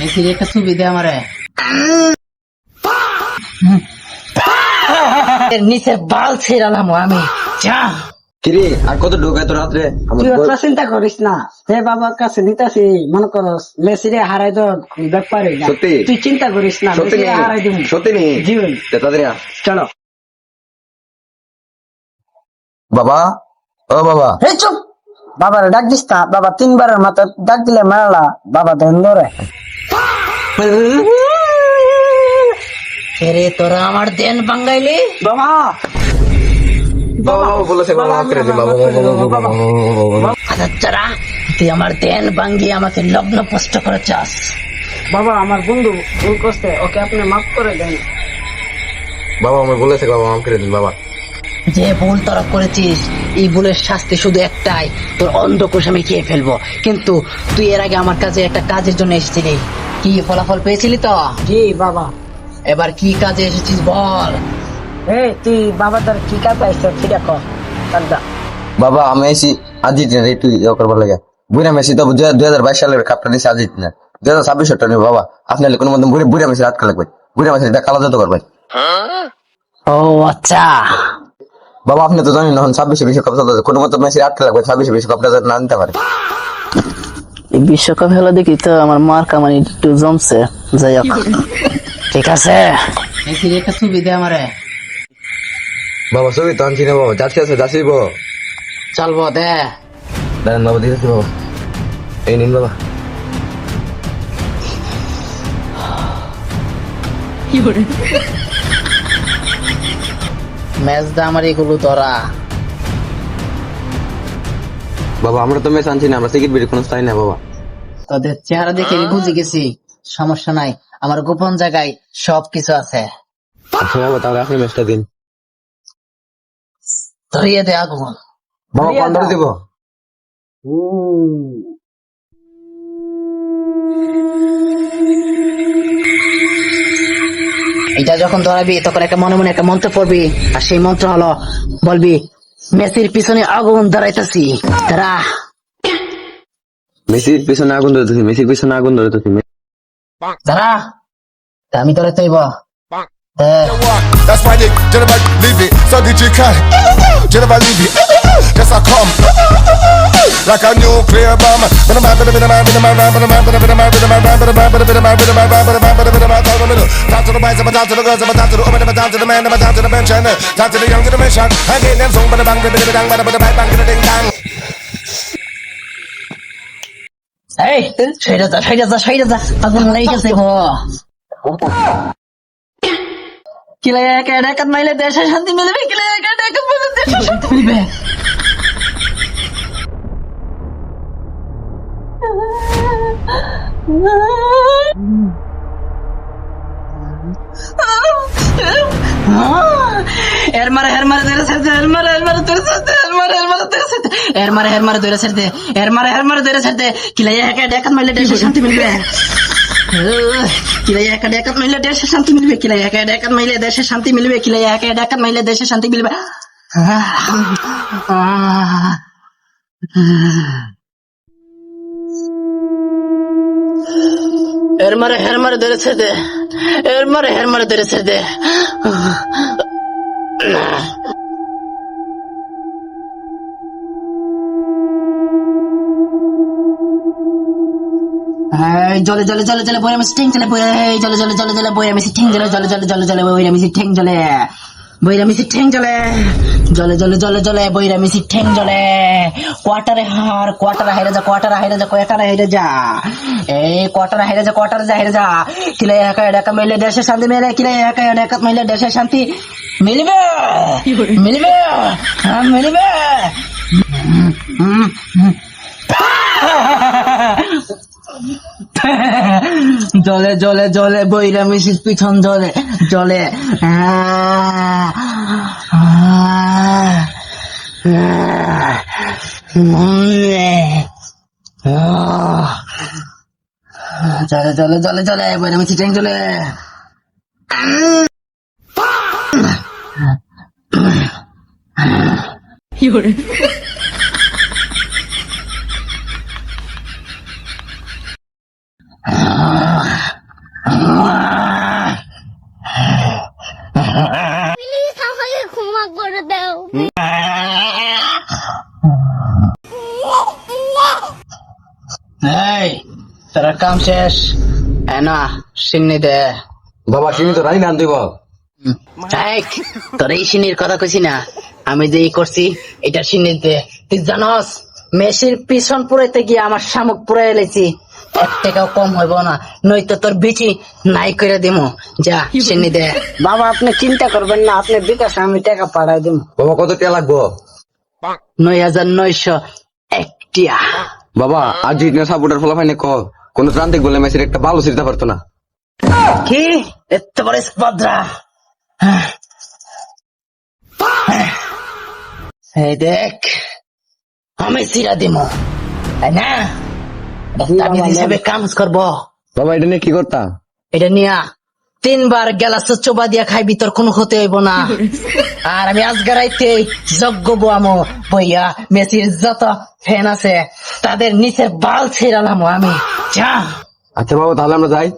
এসির একটা ছবি দে আমারে। এর নিচে বাল ছিড়ালাম আমি। যা কিরে আর কত ঢোকায় তো রাত্রে তুই অত চিন্তা করিস না, হে বাবার কাছে নিতাছি মনে করস মেসিরে হারাই তো ব্যাপারে না। সত্যি? তুই চিন্তা করিস না, সত্যি মেসিরে নেই হারাই দিব। সত্যি নেই জীবন তাড়াতাড়ি আ। চলো। বাবা ও বাবা এই চুপ, বাবার ডাক দিস না। বাবা তিনবারের মাথা ডাক দিলে মারালা বাবা দেন ধরে। রে তোরা আমার দেন বাঙ্গাইলি। বাবা বাবা বাবা বলেছে বাবা মাফ করে দিন বাবা আচ্ছা, তুই আমার দেন বাঙ্গি আমাকে লগ্ন পোস্ট করে চাস। বাবা আমার বন্ধু ভুল করছে, ওকে আপনি মাফ করে দেন। বাবা আমায় বলেছে বাবা মাফ করে দিন বাবা। যে ভুল তোরা করেছিস এই ভুলের শাস্তি শুধু একটাই, তোর অন্ধকোষ আমি খেয়ে ফেলবো। কিন্তু তুই এর আগে আমার কাছে একটা কাজের জন্য এসেছিলি, কি ফলাফল পেয়েছিলি তো? জি বাবা। এবার কি কাজে এসেছিস বল। এই তুই বাবা তোর কি কাজ পাইছ সেটা কর। দাদা বাবা আমি এসি আর্জেন্টিনার একটু ইয়ে করবার লাগে বুড়া মেসি তো 2022 সালের কাপটা নিচ্ছে আর্জেন্টিনার 2026 টা নিয়ে বাবা আপনার কোনো মধ্যে বুড়া মেসি রাত লাগবে বুড়া মেসি কালো জাত করবে। ও আচ্ছা, বাবা আপনি তো জানেন এখন 26 বিশ্বকাপ চলতেছে কোনো মতো মেসি রাত লাগবে 26 বিশ্বকাপটা না নিতে পারে। এই বিশ্বকাপ খেলা দেখি তো আমার মার কামানি একটু জমছে। যাই হোক, ঠিক আছে। মেসির একটা ছবি দে আমারে। বাবা ছবি তো আনছি না বাবা যাচ্ছি আছে যাচ্ছি বাবা চলবো দে। দাঁড়ান বাবা দিতেছি বাবা এই নিন বাবা। ম্যাচ দা আমার এগুলো ধরা। বাবা আমরা তো ম্যাচ আনছি না আমরা টিকিট বেরি কোনো স্থায়ী না বাবা। তোদের চেহারা দেখে আমি বুঝে গেছি সমস্যা নাই, আমার গোপন জায়গায় সবকিছু আছে। আচ্ছা বাবা তাহলে আপনি ম্যাচটা দিন ধরিয়ে দে আগুন। বাবা কোন ধরে দিব। এটা যখন ধরাবি তখন একটা মনে মনে একটা মন্ত্র পড়বি, আর সেই মন্ত্র হলো বলবি মেসির পিছনে আগুন ধরাইতেছি। তারা মেসির পিছনে আগুন ধরতেছি মেসির পিছনে আগুন ধরতেছি তারা আমি তোরে তৈব। That's why they never leave it. So did you cut? Never leave it. Yes, I come like a nuclear bomb. Talk to the boys, I'm down to the girls, I'm down to the woman, I'm down to the man, I'm down to the bench, and down to the young generation. I get them song, but the bang, but the bang, but the bang, bang, ding dang. এই সেইটা যা সেইটা যা সেইটা যা আগুন লেগে গেছে গো। কিলা একা একা মাইলে দেশে শান্তি মিলবে, কিলা একা একা মাইলে দেশে শান্তি মিলবে। এর মারে ধরে ছাড়তে, এর মারে ধরে ছাড়তে, এর মারে ধরে ছাড়তে, এর মারে ধরে ছাড়তে। কিলা একা একা মাইলে দেশে শান্তি মিলবে, কিলা একা একা মাইলে দেশে শান্তি মিলবে, কিলা একা একা মাইলে দেশে শান্তি মিলবে, কিলা একা একা মাইলে দেশে শান্তি মিলবে। এর মারে ধরে ছাড়তে, এর মারে ধরে ছাড়তে। জলে জলে জলে জলে বইরা মিশি ঠেং জলে জলে জলে জলে জলে বইরা মিশি ঠেং জলে জলে জলে জলে জলে বইরা মিশি ঠেং জলে বইরা মিশি ঠেং জলে জলে জলে জলে জলে বইরা মিশি ঠেং জলে। কোয়ার্টারে হার কোয়ার্টারে হাইরে যা কোয়ার্টারে হাইরে যা কোয়ার্টারে হাইরে যা এই কোয়ার্টারে হাইরে যা কোয়ার্টারে যা হাইরে যা। কিলা একা একা মাইলে দেশে শান্তি মেলে, কিলা একা একা মাইলে দেশে শান্তি মিলবে মিলবে মিলবে। জলে জলে জলে বইরা মিশিস পিছন জলে জলে। জলে জলে জলে জলে বইরা মিশি ট্রেন জলে। কি কাম শেষ না সিন্নি দে বাবা চিনি তো রানি নাম দিব তোর এই সিনির কথা কইছি না আমি যে ই করছি এটা সিন্নি দে তুই জানস মেসির পিছন পুরাইতে গিয়ে আমার শামুক পুরাই এলেছি 1 টাকাও কম হইব না নয়তো তোর বিচি নাই করে দিমু যা সিন্নি দে বাবা আপনি চিন্তা করবেন না, আপনি বিকাশে আমি টাকা পাঠাই দিব। বাবা কত টাকা লাগবো 9,901 টিয়া বাবা আর্জেন্টিনা সাপোর্টার ফলাফাইনে ক কোন প্রান্তিক বলে মেসির একটা ভালো সিরতে পারতো না কি এত বড় স্পদ্রা এই দেখ আমি সিরা দিমু তাই না আমি হিসেবে কাম করবো বাবা এটা নিয়ে কি করতা এটা নিয়া 3 বার গেলাস চোবা দিয়া খাইবি তোর কোনো হতে হইব না আর আমি আজকে রাইতে যজ্ঞ বোয়ামো বইয়া মেসির যত ফ্যান আছে তাদের নিচে বাল ছেড়ালাম আমি যা আচ্ছা বাবা তাহলে আমরা যাই